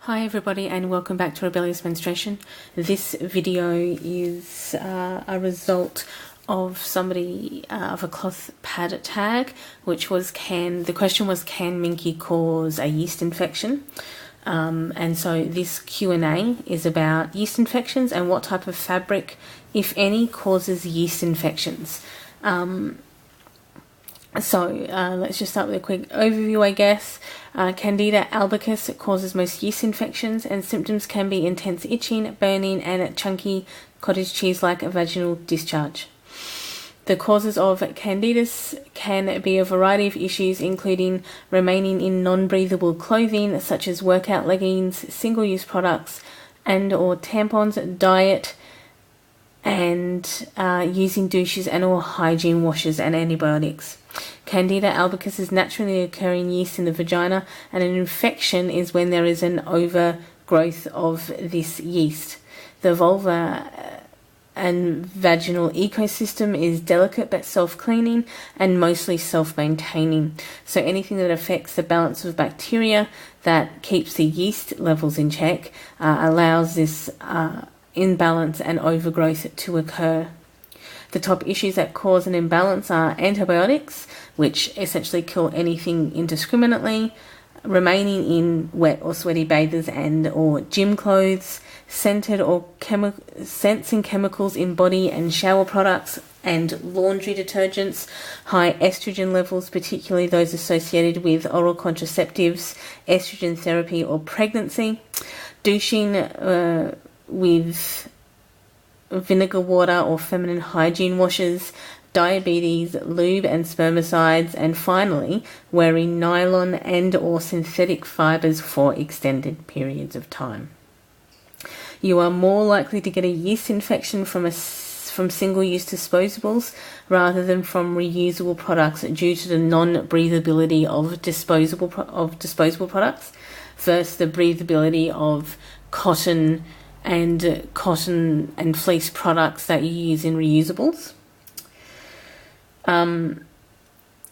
Hi everybody and welcome back to Rebellious Menstruation. This video is a result of somebody of a cloth pad tag, which was the question was, can minky cause a yeast infection? And so this Q&A is about yeast infections and what type of fabric, if any, causes yeast infections. Let's just start with a quick overview, I guess. Candida albicans causes most yeast infections, and symptoms can be intense itching, burning, and chunky cottage cheese-like vaginal discharge. The causes of candidus can be a variety of issues, including remaining in non-breathable clothing such as workout leggings, single-use products and/or tampons, diet, and using douches and/or hygiene washes and antibiotics. Candida albicans is naturally occurring yeast in the vagina, and an infection is when there is an overgrowth of this yeast. The vulva and vaginal ecosystem is delicate but self-cleaning and mostly self-maintaining. So anything that affects the balance of bacteria that keeps the yeast levels in check allows this imbalance and overgrowth to occur. The top issues that cause an imbalance are antibiotics, which essentially kill anything indiscriminately, remaining in wet or sweaty bathers and or gym clothes, scented or scents and chemicals in body and shower products and laundry detergents, high estrogen levels, particularly those associated with oral contraceptives, estrogen therapy or pregnancy, douching with vinegar water or feminine hygiene washes, diabetes, lube and spermicides, and finally, wearing nylon and or synthetic fibers for extended periods of time. You are more likely to get a yeast infection from single-use disposables rather than from reusable products due to the non-breathability of disposable products versus the breathability of cotton and fleece products that you use in reusables.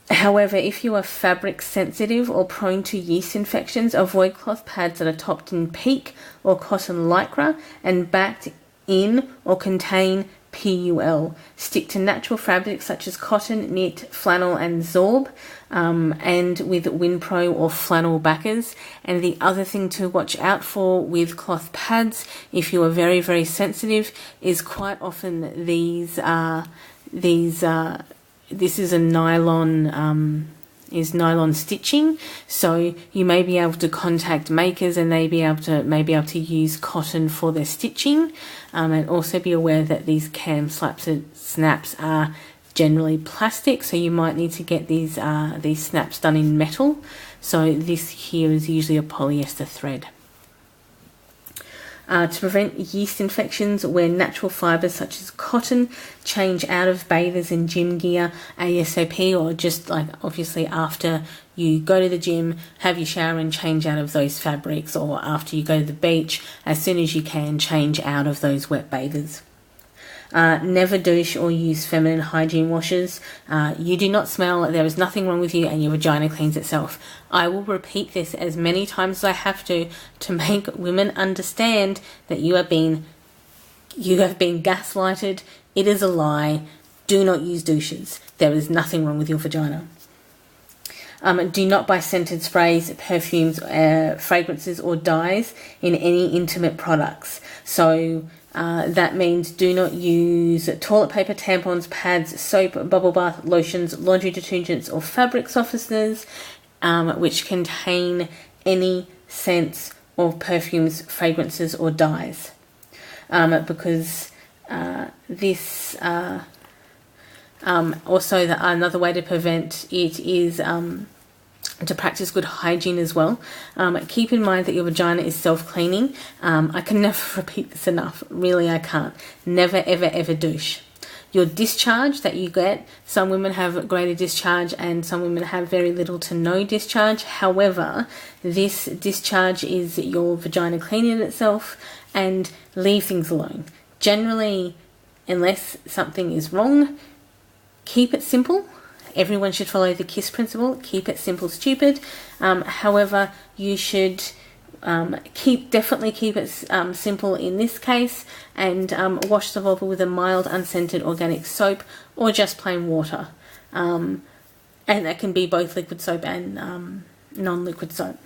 However, if you are fabric sensitive or prone to yeast infections, avoid cloth pads that are topped in peak or cotton lycra and backed in or contain PUL. Stick to natural fabrics such as cotton, knit, flannel and zorb, and with Winpro or flannel backers. And the other thing to watch out for with cloth pads, if you are very, very sensitive, is quite often this is a nylon stitching, so you may be able to contact makers and they may be able to use cotton for their stitching, and also be aware that these cam snaps are generally plastic, so you might need to get these snaps done in metal. So this here is usually a polyester thread. To prevent yeast infections, wear natural fibres such as cotton, change out of bathers and gym gear ASAP, or just like obviously after you go to the gym, have your shower and change out of those fabrics, or after you go to the beach, as soon as you can, change out of those wet bathers. Never douche or use feminine hygiene washes. You do not smell, there is nothing wrong with you, and your vagina cleans itself. I will repeat this as many times as I have to make women understand that you have been gaslighted. It is a lie. Do not use douches. There is nothing wrong with your vagina. Do not buy scented sprays, perfumes, fragrances or dyes in any intimate products. So that means do not use toilet paper, tampons, pads, soap, bubble bath, lotions, laundry detergents or fabric softeners which contain any scents or perfumes, fragrances or dyes, because this also another way to prevent it is to practice good hygiene as well. Keep in mind that your vagina is self-cleaning. I can never repeat this enough. Really, I can't. Never, ever, ever douche. Your discharge that you get, some women have greater discharge and some women have very little to no discharge. However, this discharge is your vagina cleaning itself, and leave things alone. Generally, unless something is wrong, keep it simple. Everyone should follow the KISS principle. Keep it simple, stupid. However, you should Definitely keep it simple in this case, and wash the vulva with a mild unscented organic soap or just plain water, and that can be both liquid soap and non-liquid soap.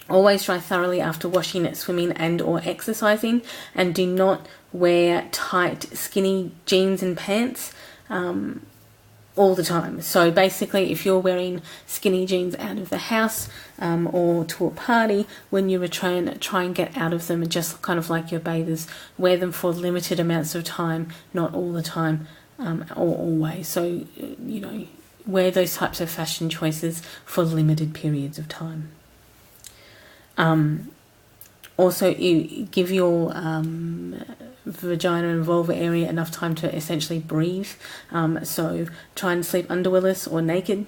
Always dry thoroughly after washing, swimming and or exercising, and do not wear tight skinny jeans and pants all the time. So basically, if you're wearing skinny jeans out of the house or to a party, when you return, try and get out of them, and just kind of like your bathers, wear them for limited amounts of time, not all the time or always. So, you know, wear those types of fashion choices for limited periods of time. Also, you give your vagina and vulva area enough time to essentially breathe. So try and sleep underwearless or naked.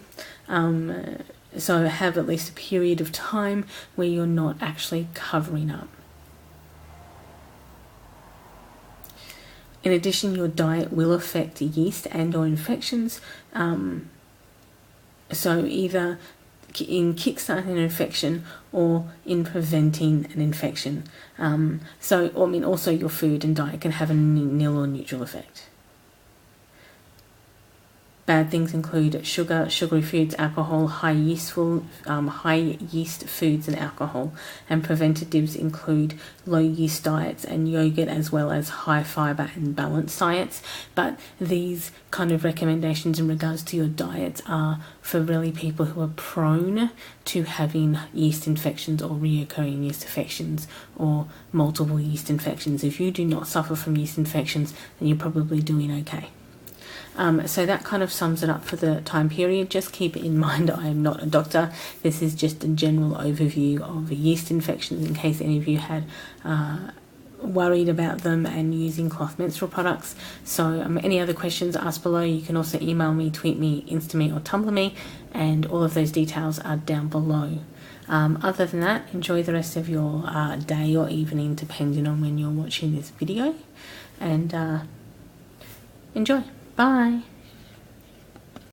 So have at least a period of time where you're not actually covering up. In addition, your diet will affect yeast and or infections. So either in kickstarting an infection or in preventing an infection. Also your food and diet can have a nil or neutral effect. Bad things include sugar, sugary foods, alcohol, high yeast foods and alcohol. And preventatives include low yeast diets and yogurt, as well as high fiber and balanced diets. But these kind of recommendations in regards to your diets are for really people who are prone to having yeast infections or reoccurring yeast infections or multiple yeast infections. If you do not suffer from yeast infections, then you're probably doing okay. So that kind of sums it up for the time period. Just keep in mind, I am not a doctor. This is just a general overview of yeast infections in case any of you had worried about them and using cloth menstrual products. So any other questions, ask below. You can also email me, tweet me, Insta me or Tumblr me, and all of those details are down below. Other than that, enjoy the rest of your day or evening, depending on when you're watching this video, and enjoy. Bye.